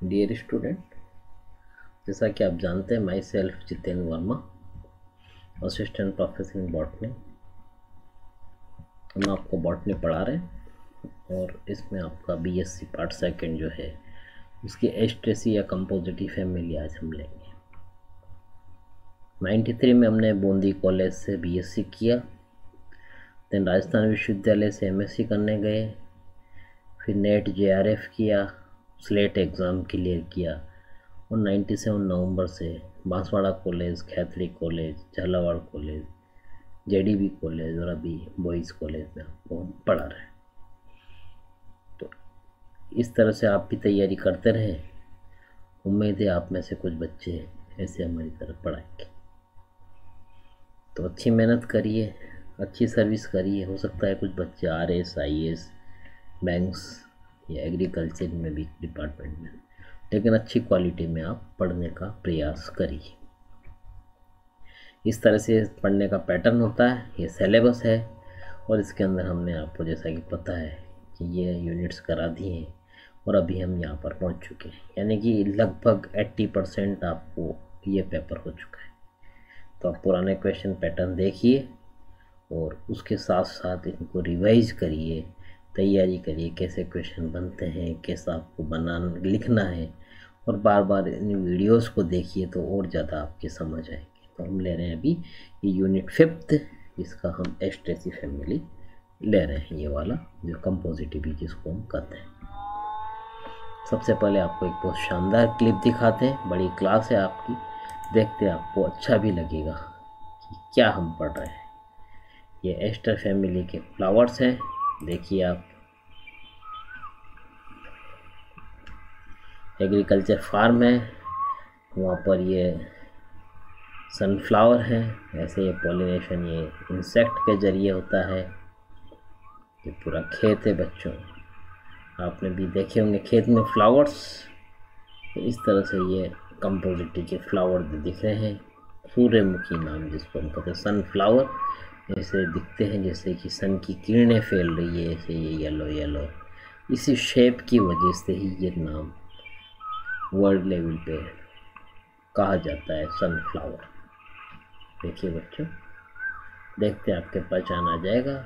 Dear student, जैसा कि आप जानते हैं, my self Jitendra Verma, assistant professor in botany. हम आपको बॉटनी पढ़ा रहे हैं और इसमें आपका बीएससी पार्ट सेकंड जो है उसकी एस्ट्रेसी या कंपोजिटिव फैमिली आज हम लेंगे। 93 में हमने बूंदी कॉलेज से बीएससी किया, देन राजस्थान विश्वविद्यालय से एमएससी करने गए, फिर नेट जेआरएफ किया, स्लेट एग्ज़ाम क्लियर किया और 97 नवंबर से Banswara college, Khetri college, Jhalawar college, JDB college और अभी बॉयज़ कॉलेज में आपको हम पढ़ा रहे हैं। तो इस तरह से आप भी तैयारी करते रहें। उम्मीद है आप में से कुछ बच्चे ऐसे हमारी तरफ पढ़ाएंगे। तो अच्छी मेहनत करिए, अच्छी सर्विस करिए। हो सकता है कुछ बच्चे आरएस, आईएएस, बैंक्स या एग्रीकल्चर में भी डिपार्टमेंट में, लेकिन अच्छी क्वालिटी में आप पढ़ने का प्रयास करिए। इस तरह से पढ़ने का पैटर्न होता है, ये सिलेबस है और इसके अंदर हमने आपको जैसा कि पता है कि ये यूनिट्स करा दी हैं और अभी हम यहाँ पर पहुँच चुके हैं, यानी कि लगभग 80% आपको ये पेपर हो चुका है। तो आप पुराने क्वेश्चन पैटर्न देखिए और उसके साथ साथ इनको रिवाइज करिए, तैयारी करिए, कैसे क्वेश्चन बनते हैं, कैसा आपको बनाना लिखना है, और बार बार इन वीडियोस को देखिए तो और ज़्यादा आपके समझ आएंगे। तो हम ले रहे हैं अभी ये यूनिट 5, जिसका हम एस्ट्रेसी फैमिली ले रहे हैं, ये वाला जो कंपोजिटिव जिसको हम कहते हैं। सबसे पहले आपको एक बहुत शानदार क्लिप दिखाते हैं, बड़ी क्लास है आपकी, देखते आपको अच्छा भी लगेगा कि क्या हम पढ़ रहे हैं। ये एस्टर फैमिली के फ्लावर्स हैं, देखिए आप। एग्रीकल्चर फार्म है, वहाँ पर ये सनफ्लावर है। ऐसे ये पॉलिनेशन ये इंसेक्ट के ज़रिए होता है। ये पूरा खेत है बच्चों, आपने भी देखे होंगे खेत में फ्लावर्स। तो इस तरह से ये कंपोजिटी के फ्लावर दिख रहे हैं। सूर्यमुखी नाम जिसको हम कहते हैं, सनफ्लावर ऐसे दिखते हैं जैसे कि सन की किरणें फैल रही है, ऐसे ये येलो येलो। इसी शेप की वजह से ही ये नाम वर्ल्ड लेवल पे कहा जाता है सनफ्लावर। देखिए बच्चों, देखते आपके पहचान आ जाएगा।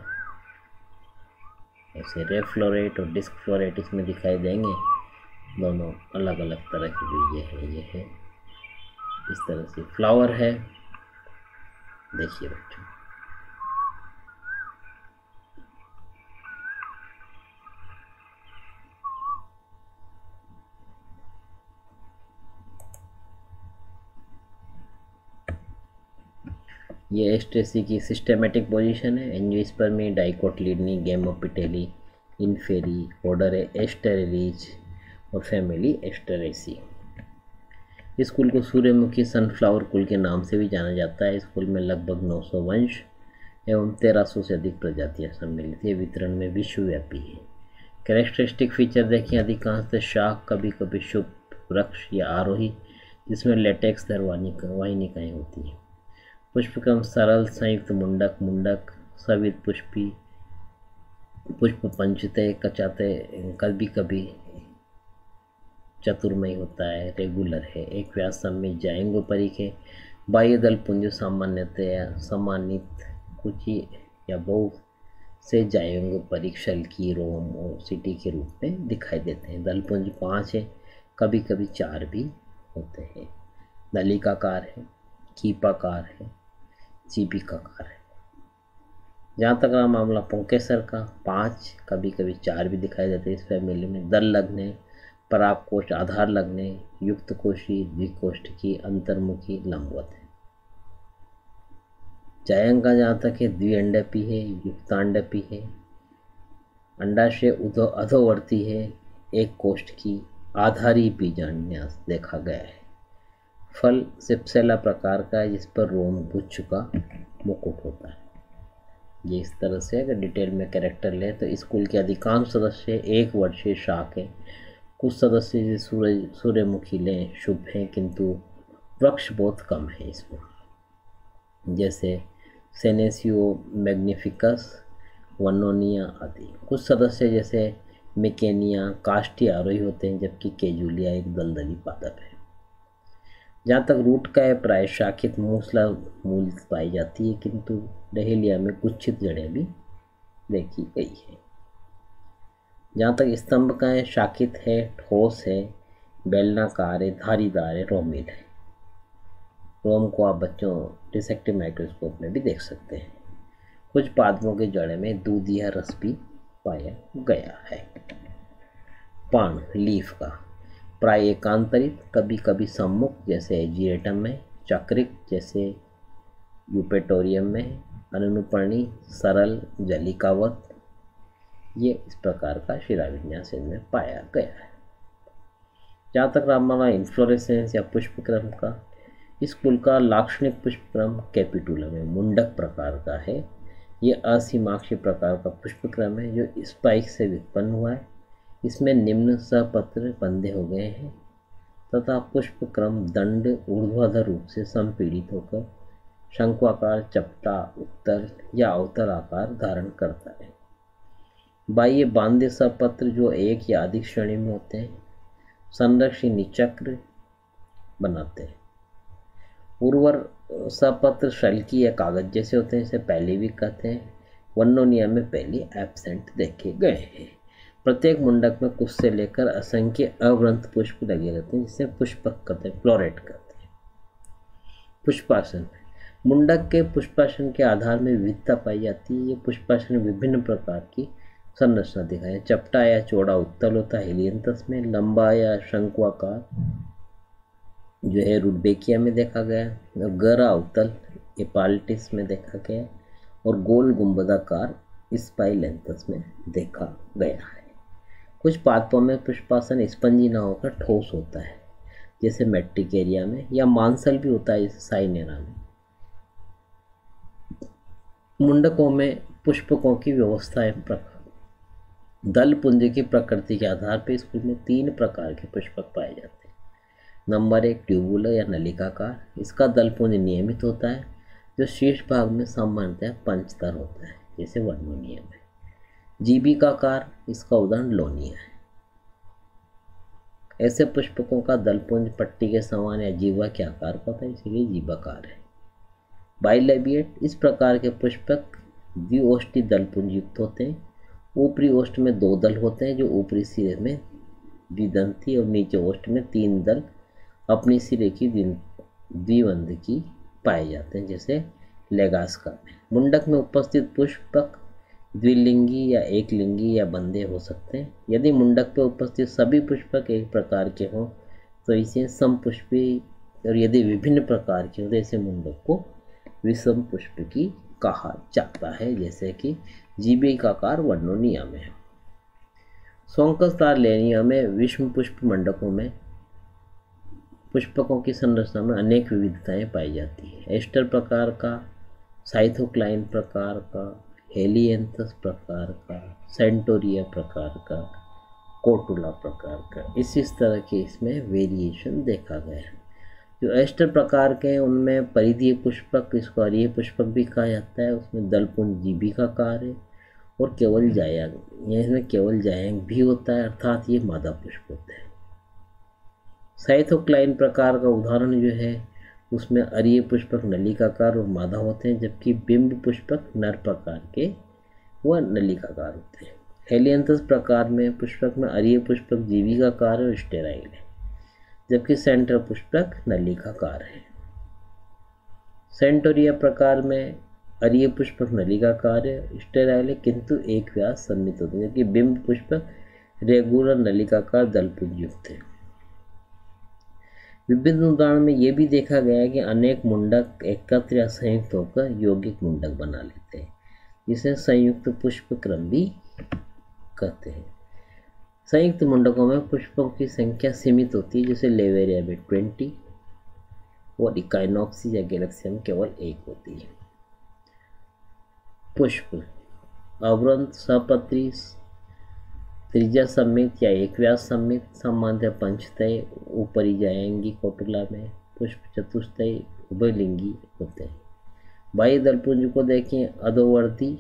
ऐसे रे फ्लोरेट और डिस्क फ्लोरेट इसमें दिखाई देंगे, दोनों अलग अलग तरह के जो ये है इस तरह से फ्लावर है। देखिए बच्चों, ये एस्ट्रेसी की सिस्टेमेटिक पोजीशन है। एंजियोस्पर्मी, डाइकोटिलीडनी, गैमोपिटेली, इन्फेरी, ऑर्डर है एस्टेरेरीज और फैमिली एस्टेरेसी। इस कुल को सूर्यमुखी सनफ्लावर कुल के नाम से भी जाना जाता है। इस कुल में लगभग 900 वंश एवं 1300 से अधिक प्रजातियां सम्मिलित है। वितरण में विश्वव्यापी है। कैरेक्टरिस्टिक फीचर देखिए, अधिकांशतः शाख, कभी कभी शुभ वृक्ष या आरोही, जिसमें लेटेक्स वाहिनिकाएँ होती हैं। पुष्पक्रम सरल, संयुक्त मुंडक, मुंडक, सवित पुष्पी, पुष्प पंचते, कचाते, कभी कभी चतुर्मय होता है, रेगुलर है। एक व्यास सम्मित जायंगोपरिक है। बाह्य दल पुंज सामान्यतया सम्मानित कुची या बहु से जायंगोपरिक शल की रोम और सिटी के रूप में दिखाई देते हैं। दलपुंज 5 है, कभी कभी 4 भी होते हैं। नलिकाकार है, कीपाकार है, जीपिकाकार है। जहाँ तक रहा मामला पुंकेसर का, 5, कभी कभी 4 भी दिखाई देते हैं इस फैमिली में। दल लगने, परागकोष्ठ आधार लगने, युक्त कोशी, द्विकोष्ठ की, अंतर्मुखी, लंबवत है। जायंगा जहाँ तक है द्विअंडपी है, युक्तांडपी है, अंडाशय अधोवर्ती है, एक कोष्ठ की, आधारी बीजान्यास देखा गया है। फल सिप्सेला प्रकार का है, जिस पर रोम गुच्छ का मुकुट होता है। ये इस तरह से अगर डिटेल में कैरेक्टर ले तो स्कूल के अधिकांश सदस्य एक वर्षीय शाख हैं। कुछ सदस्य सूर्यमुखी लें शुभ हैं, किंतु वृक्ष बहुत कम है इसमें, जैसे सेनेसियो मैग्निफिकस, वनोनिया आदि। कुछ सदस्य जैसे मेकेनिया काष्ठी आरोही होते हैं, जबकि केजुलिया एक दलदली पादप है। जहाँ तक रूट का है, प्राय शाखित मूसला मूल पाई जाती है, किंतु डहेलिया में कुछित जड़ें भी देखी गई है। जहाँ तक स्तंभ का है, शाखित है, ठोस है, बेलनाकार है, धारीदार है, रोमिल है। रोम को आप बच्चों डिसेक्टिव माइक्रोस्कोप में भी देख सकते हैं। कुछ पादपों के जड़ में दूधिया रस भी पाया गया है। पान लीफ का प्राय एकांतरित, कभी कभी सम्मुख जैसे एजिएटम में, चक्रिक जैसे यूपेटोरियम में, अनुपर्णी सरल जलिकावत, ये इस प्रकार का शिराविन्यास इनमें पाया गया है। जहाँ तक रामायण इन्फ्लोरेसेंस या पुष्पक्रम का, इस कुल का लाक्षणिक पुष्पक्रम कैपिटुलम में मुंडक प्रकार का है। ये असीमाक्षी प्रकार का पुष्पक्रम है जो स्पाइक से उत्पन्न हुआ है। इसमें निम्न सहपत्र बंधे हो गए हैं तथा पुष्पक्रम दंड ऊर्ध्वाधर रूप से संपीड़ित होकर शंक्वाकार, चपटा, उत्तल या अवतल आकार धारण करता है। बाह्य बांधे सहपत्र जो एक या अधिक श्रेणी में होते हैं संरक्षिणी चक्र बनाते हैं। उर्वर सहपत्र शल्की या कागज जैसे होते हैं, इसे पहले भी कहते हैं। वन्नोनिया में पहले एब्सेंट देखे गए हैं। प्रत्येक मुंडक में कुछ से लेकर असंख्य अवृंत पुष्प लगे रहते हैं, जिसे पुष्पक कहते हैं, फ्लोरेट कहते हैं। पुष्पासन मुंडक के पुष्पासन के आधार में विविधता पाई जाती है। ये पुष्पासन विभिन्न प्रकार की संरचना दिखाए। चपटा या चौड़ा उत्तल होता है हेलियंथस में, लंबा या शंक्वाकार जो है रुडबेकिया में देखा गया, और गहरा उत्तल एपाल्टिस में देखा गया, और गोल गुंबदाकार स्पाइलेंथस में देखा गया है। कुछ पादपों में पुष्पासन स्पंजी न होकर ठोस होता है, जैसे मेट्रिकेरिया में, या मांसल भी होता है, जैसे साइनेरा में। मुंडकों में पुष्पकों की व्यवस्था एवं प्रकार। दल पुंज की प्रकृति के आधार पर स्कूल में 3 प्रकार के पुष्पक पाए जाते हैं। नंबर 1 ट्यूबुलर या नलिकाकार। इसका दलपुंज नियमित होता है, जो शीर्ष भाग में सामान्यतः पंचतर होता है, जैसे वर्नोनियम है। जीबिकाकार, इसका उदाहरण लोनिया है। ऐसे पुष्पकों का दलपुंज पट्टी के समान या जीवा के आकार का होता है, इसलिए जीवाकार है। बाइलेबिएट, इस प्रकार के पुष्पक द्विओष्टी दलपुंज युक्त होते हैं। ऊपरी ओष्ठ में 2 दल होते हैं, जो ऊपरी सिरे में द्विदंती, और नीचे ओष्ठ में 3 दल अपनी सिरे की द्विवंध की पाए जाते हैं, जैसे लेगास्का में। मुंडक में उपस्थित पुष्पक द्विलिंगी या एक लिंगी या बंधे हो सकते हैं। यदि मुंडक पर उपस्थित सभी पुष्पक एक प्रकार के हों तो इसे समपुष्पी, और यदि विभिन्न प्रकार के हो तो इसे मुंडक को विषम पुष्पकी कहा जाता है, जैसे कि जीबिकाकार वर्नोनिया में। सोंकस तारलेनिया में विषम पुष्प मंडकों में पुष्पकों की संरचना में अनेक विविधताएं पाई जाती है। एस्टर प्रकार का, साइथोक्लाइन प्रकार का, हेलियंथस प्रकार का, सेंटोरिया प्रकार का, कोटुला प्रकार का, इस तरह के इसमें वेरिएशन देखा गया है। जो एस्टर प्रकार के हैं उनमें परिधीय पुष्पक, इसको अरीय पुष्पक भी कहा जाता है, उसमें दलपुंज जीबिकाकार है और केवल जायांग, इसमें केवल जायांग भी होता है, अर्थात ये मादा पुष्प होते हैं। साइथोक्लाइन प्रकार का उदाहरण जो है उसमें अरीय पुष्पक नलिकाकार और मादा होते हैं, जबकि बिंब पुष्पक नर प्रकार के व नलिकाकार होते हैं। हेलियंथस प्रकार में पुष्पक में अरीय पुष्पक जीविकाकार और स्टेराइल है, जबकि सेंटर पुष्पक नलिकाकार है। सेंटोरिया प्रकार में अरीय पुष्पक नलिकाकार है, स्टेराइल है, किंतु एक व्यास सम्मित होते हैं, जबकि बिंब पुष्पक रेगुलर नलिकाकार दलपुंज युक्त है। विभिन्न उदाहरण में यह भी देखा गया है कि अनेक मुंडक एकत्र या संयुक्त होकर यौगिक मुंडक बना लेते हैं, जिसे संयुक्त पुष्प क्रम भी कहते हैं। संयुक्त मुंडकों में पुष्पों की संख्या सीमित होती है, जैसे लेवेरिया में 20 और इकाइनोप्सिस या गैलेक्सिया में केवल 1 होती है। पुष्प अवृंत, सपत्री, त्रिज्या सम्मित या एक व्यास सम्मित, सामान्य पंचतय, ऊपरी जाएंगी कोटुला में। पुष्प चतुष्तय उभयलिंगी होते हैं। बाह्य दलपुंज को देखें, अधोवर्ती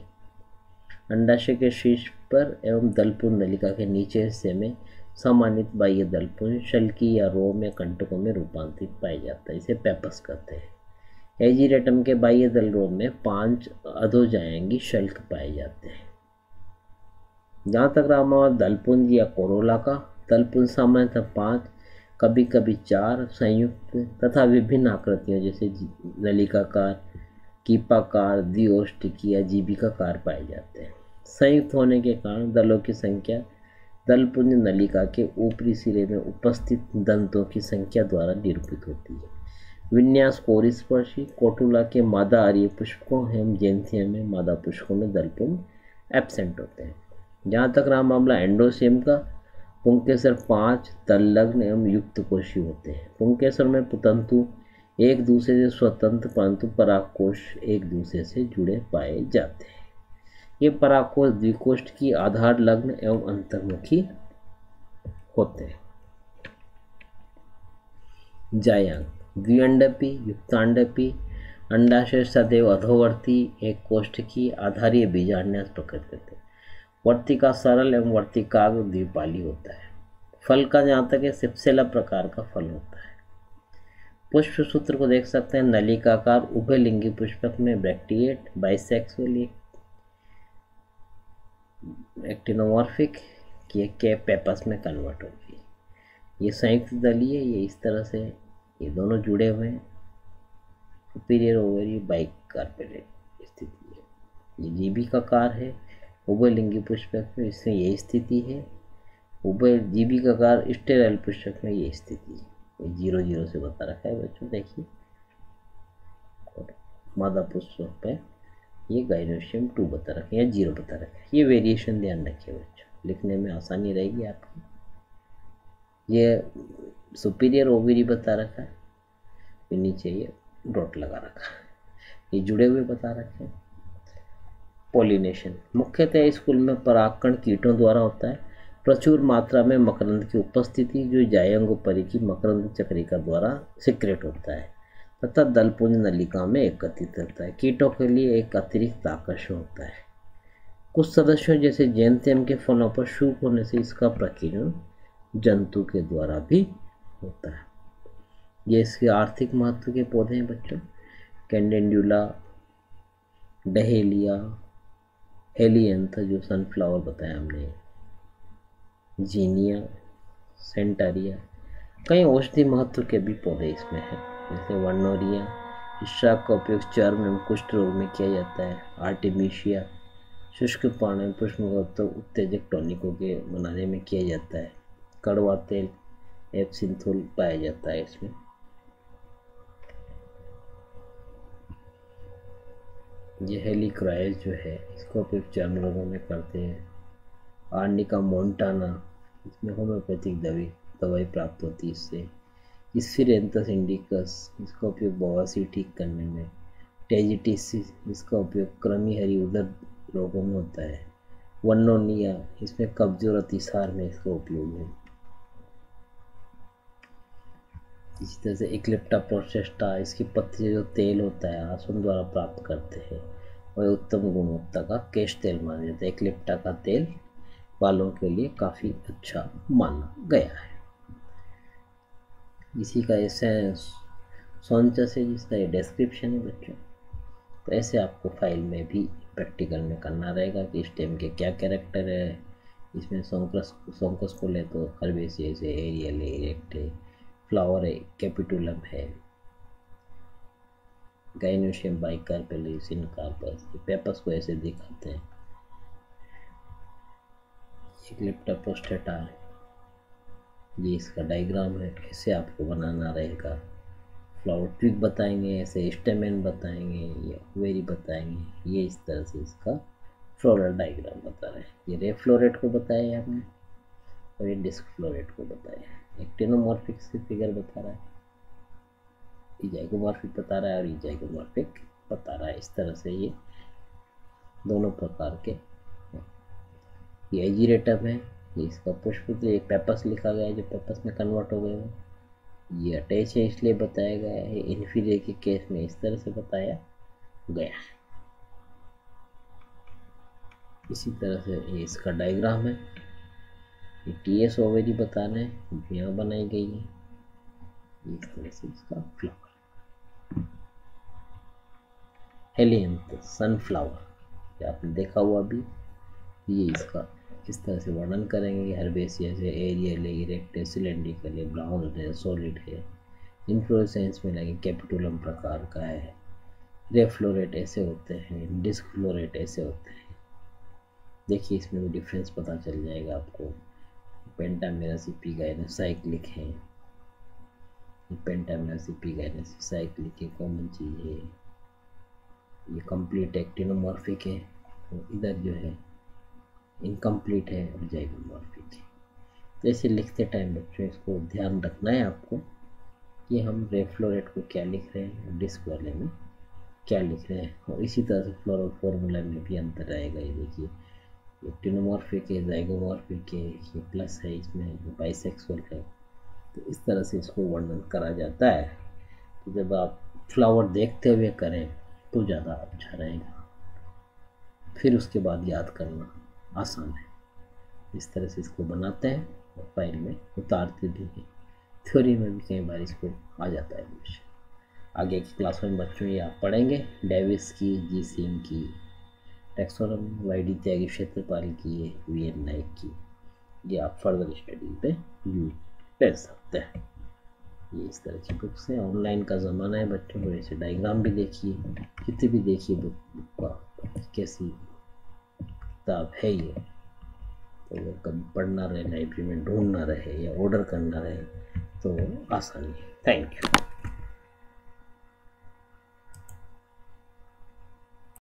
अंडाशय के शीर्ष पर एवं दलपुंज नलिका के निचले हिस्से में समानित बाह्य दलपुंज शल्की या रोम या कंटकों में रूपांतरित पाया जाता है, इसे पेपस कहते हैं। एजीरेटम के बाह्य दल रोम में 5 अधोजायांगी शल्क पाए जाते हैं। जहाँ तक रहा हमारा दलपुंज या कोरोला का, दलपुंज सामान्यतः 5, कभी कभी 4 संयुक्त तथा विभिन्न आकृतियों जैसे नलिकाकार, कीपाकार, द्विओष्टिकी या जीविकाकार पाए जाते हैं। संयुक्त होने के कारण दलों की संख्या दलपुंज नलिका के ऊपरी सिरे में उपस्थित दंतों की संख्या द्वारा निरूपित होती है। विन्यास कोरिस्पर्शी, कोटुला के मादा आर्य पुष्पकों एवं जेंथिया में मादा पुष्पों में दलपुंज एब्सेंट होते हैं। जहाँ तक रहा मामला एंडोसियम का, पुंकेसर 5 तल्लग्न एवं युक्त कोशी होते हैं। पुंकेसर में पुतंतु एक दूसरे से स्वतंत्र परंतु परागकोश एक दूसरे से जुड़े पाए जाते हैं। ये परागकोश द्विकोष्ठ की आधार लग्न एवं अंतर्मुखी होते हैं। जायांग द्विअंडपी, युक्तांडपी, अंडाशय सदैव अधोवर्ती, एक कोष्ठ की आधारीय बीजांडाश प्रकट करते हैं। वर्तिका सरल एवं वर्तिकाग्र द्विपाली होता है। फल का जहाँ तक है सिप्सेला प्रकार का फल होता है। पुष्प सूत्र को देख सकते हैं, नलिकाकार उभयलिंगी पुष्पक में ब्रैक्टिएट, बाइसेक्सुअल, एक्टिनोमॉर्फिक, ये के पेपस में कन्वर्ट होगी। ये संयुक्त दलीय, ये इस तरह से ये दोनों जुड़े हुए हैं। सुपीरियर ओवरी बाइकार्पेटेड स्थिति है। ये जीविकाकार है उभयलिंगी पुष्पक में, इसमें यही स्थिति है। उभय जीविकाकार स्टेराइल पुष्पक में ये स्थिति है। 0 से बता रखा है बच्चों, देखिए मादा पुष्पक पे ये गाइनोशियम 2 बता रखा है या 0 बता रखा है। ये वेरिएशन ध्यान रखिए बच्चों, लिखने में आसानी रहेगी आपकी। ये सुपीरियर ओवरी बता रखा है, फिर नीचे ये डॉट लगा रखा है, ये जुड़े हुए बता रखे हैं। पॉलिनेशन मुख्यतः स्कूल में परागकण कीटों द्वारा होता है। प्रचुर मात्रा में मकरंद की उपस्थिति जो जायंगोपरी की मकरंद चक्रिका द्वारा सिक्रेट होता है तथा दलपुंज नलिका में एकत्रित होता है। कीटों के लिए एक अतिरिक्त आकर्षण होता है। कुछ सदस्यों जैसे जेंथियम के फलों पर शूक होने से इसका प्रकीर्णन जंतु के द्वारा भी होता है। ये इसके आर्थिक महत्व के पौधे हैं बच्चों। कैंडेंडुला, डहेलिया, हेलियंथ जो सनफ्लावर बताया हमने, जीनिया, सेंटारिया, कई औषधि महत्व के भी पौधे इसमें हैं, जैसे वर्नोरिया। इस शाक का उपयोग चर्म एवं कुष्ठ रोग में किया जाता है। आर्टिमिशिया शुष्क पानी पुष्प उत्तेजक टॉनिकों के बनाने में किया जाता है। कड़वा तेल एप्सिंथोल पाया जाता है इसमें। ये हेलिक्राइस जो है इसका उपयोग चर्म रोगों में करते हैं। आर्निका मोन्टाना, इसमें होम्योपैथिक दवाई प्राप्त होती है इससे। स्फिरेंथस इंडिकस, इसका उपयोग बवासीर ठीक करने में। टेजिटिस, इसका उपयोग कृमि हरी उदर रोगों में होता है। वनोनिया, इसमें कब्ज और अतिसार में इसका उपयोग है। इसी तरह से इक्लिप्टा प्रोसेस्टा, इसकी पत्ती से जो तेल होता है आसवन द्वारा प्राप्त करते हैं और उत्तम गुणवत्ता का केश तेल माना जाता है। इक्लिप्टा का तेल बालों के लिए काफ़ी अच्छा माना गया है। इसी का ऐसे सोंचा से जिसका ये डिस्क्रिप्शन है बच्चों, तो ऐसे आपको फाइल में भी प्रैक्टिकल में करना रहेगा कि स्टेम के क्या कैरेक्टर है। इसमें सोंकस को ले तो हर्बेसियस है, एरियल है, इरेक्ट है, फ्लावर है, कैपिटुलम है, गाइनोशियम बाइकार्पेलिस, इनकार्पस। पेपस को ऐसे दिखाते हैं। इक्लिप्टा प्रोस्टेटा, ये इसका डायग्राम है, ऐसे आपको बनाना रहेगा। फ्लावर ट्विग बताएंगे, ऐसे स्टेमेन बताएंगे या वेरी बताएंगे। ये इस तरह से इसका फ्लोरल डायग्राम बता रहे हैं। ये रे फ्लोरेट को बताया हमने और ये डिस्क फ्लोरेट को बताया। एक्टिनोमॉर्फिक से फिगर बता रहा है, इजाइगोमॉर्फिक बता रहा है और इजाइगोमॉर्फिक बता रहा है। इस तरह से ये दोनों प्रकार के। ये एजीरेटम है, ये इसका पुष्प, ये पेपस लिखा गया है जो पेपस में कन्वर्ट हो गए हो। ये अटैच है इसलिए बताया गया है। इन्फीरियर के केस में इस तरह से बताया गया है। इसी तरह से ये इसका डायग्राम है। ये टीएस ओवेरी बताना है, यहाँ बनाई गई है। इस तरह से इसका फ्लावर, हेलियंथ सनफ्लावर, ये आपने देखा हुआ अभी। ये इसका किस तरह से वर्णन करेंगे कि हर्बेसिया से एरियल है, इरेक्ट है, सिलेंड्रिकल है, ब्राउन है, सॉलिड है, इन्फ्लोरेसेंस में लगे कैपिटुलम प्रकार का है, रे फ्लोरेट ऐसे होते हैं, डिस्क फ्लोरेट ऐसे होते हैं। देखिए इसमें भी डिफरेंस पता चल जाएगा आपको। पेंटामेरासिपी गाइनोसाइक्लिक है, पेंटामेरासिपी गाइनोसाइक्लिक की कॉमन चीज़ है। ये कंप्लीट एक्टिनोमॉर्फिक है, और इधर जो है इनकम्प्लीट है और जाइगोमॉर्फिक है। तो ऐसे लिखते टाइम बच्चों इसको ध्यान रखना है आपको कि हम रे फ्लोरेट को क्या लिख रहे हैं और डिस्क वाले में क्या लिख रहे हैं। और इसी तरह से फ्लोरल फॉर्मूला में भी अंतर आएगा। ये देखिए एक्टिनोमॉर्फिक है, जाइगोमॉर्फिक है, ये प्लस है, इसमें बाइसेक्सुअल है। तो इस तरह से इसको वर्णन करा जाता है। तो जब आप फ्लावर देखते हुए करें तो ज़्यादा अच्छा रहेगा, फिर उसके बाद याद करना आसान है। इस तरह से इसको बनाते हैं और फाइल में उतारते भी हैं। थ्योरी में भी कई बार इसको आ जाता है क्वेश्चन। आगे की क्लास में बच्चों ये आप पढ़ेंगे डेविस की, जी सिंह की टैक्सोनॉमी, वाई.डी. त्यागी क्षेत्रपाल की, वी.एन. नाइक की। ये आप फर्दर स्टडी पे यूज कर सकते हैं। ये इस तरह की बुक्स हैं। ऑनलाइन का ज़माना है बच्चों को, ऐसे डायग्राम भी देखिए, कितनी भी देखिए बुक का कैसी किताब है ये। तो अगर कभी पढ़ना रहे, लाइब्रेरी में ढूंढना रहे या ऑर्डर करना रहे तो आसानी है। Thank you.